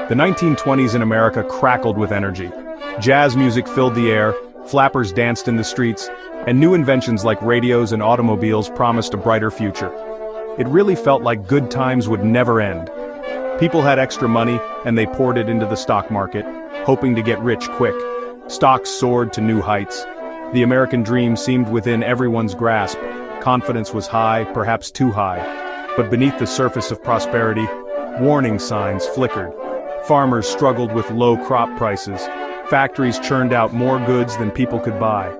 The 1920s in America crackled with energy. Jazz music filled the air, flappers danced in the streets, and new inventions like radios and automobiles promised a brighter future. It really felt like good times would never end. People had extra money, and they poured it into the stock market, hoping to get rich quick. Stocks soared to new heights. The American dream seemed within everyone's grasp. Confidence was high, perhaps too high. But beneath the surface of prosperity, warning signs flickered. Farmers struggled with low crop prices. Factories churned out more goods than people could buy.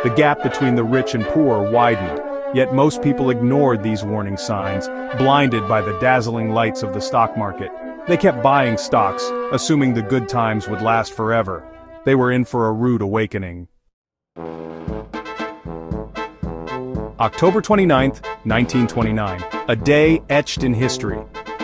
The gap between the rich and poor widened, yet most people ignored these warning signs, blinded by the dazzling lights of the stock market. They kept buying stocks, assuming the good times would last forever. They were in for a rude awakening. October 29th, 1929, a day etched in history.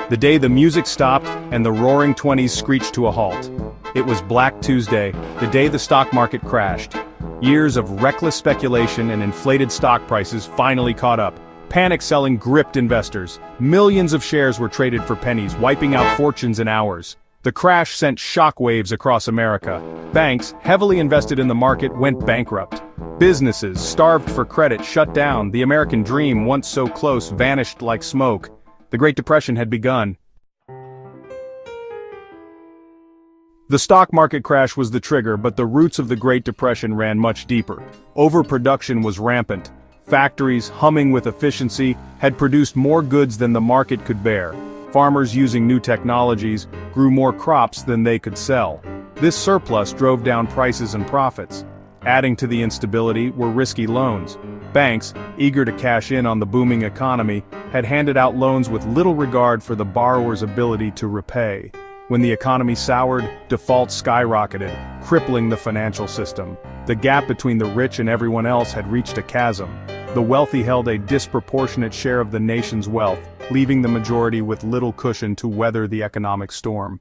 The day the music stopped and the roaring 20s screeched to a halt. It was Black Tuesday, the day the stock market crashed. Years of reckless speculation and inflated stock prices finally caught up. Panic selling gripped investors. Millions of shares were traded for pennies, wiping out fortunes in hours. The crash sent shockwaves across America. Banks, heavily invested in the market, went bankrupt. Businesses, starved for credit, shut down. The American dream, once so close, vanished like smoke. The Great Depression had begun. The stock market crash was the trigger, but the roots of the Great Depression ran much deeper. Overproduction was rampant. Factories, humming with efficiency, had produced more goods than the market could bear. Farmers using new technologies grew more crops than they could sell. This surplus drove down prices and profits. Adding to the instability were risky loans. Banks, eager to cash in on the booming economy, had handed out loans with little regard for the borrower's ability to repay. When the economy soured, defaults skyrocketed, crippling the financial system. The gap between the rich and everyone else had reached a chasm. The wealthy held a disproportionate share of the nation's wealth, leaving the majority with little cushion to weather the economic storm.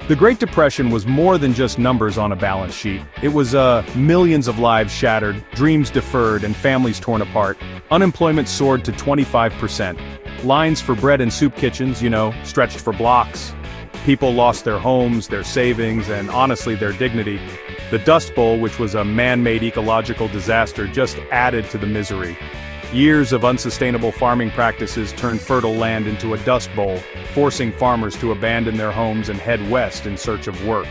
The Great Depression was more than just numbers on a balance sheet. It was millions of lives shattered, dreams deferred, and families torn apart. Unemployment soared to 25%. Lines for bread in soup kitchens, stretched for blocks. People lost their homes, their savings, and honestly their dignity. The Dust Bowl, which was a man-made ecological disaster, just added to the misery. Years of unsustainable farming practices turned fertile land into a dust bowl, forcing farmers to abandon their homes and head west in search of work.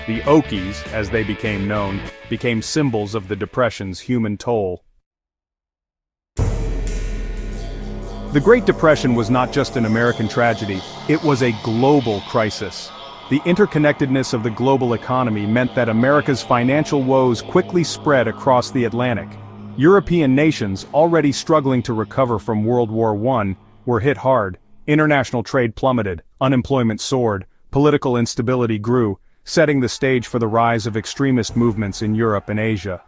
The Okies, as they became known, became symbols of the Depression's human toll. The Great Depression was not just an American tragedy, it was a global crisis. The interconnectedness of the global economy meant that America's financial woes quickly spread across the Atlantic. European nations, already struggling to recover from World War I, were hit hard. International trade plummeted, unemployment soared, political instability grew, setting the stage for the rise of extremist movements in Europe and Asia.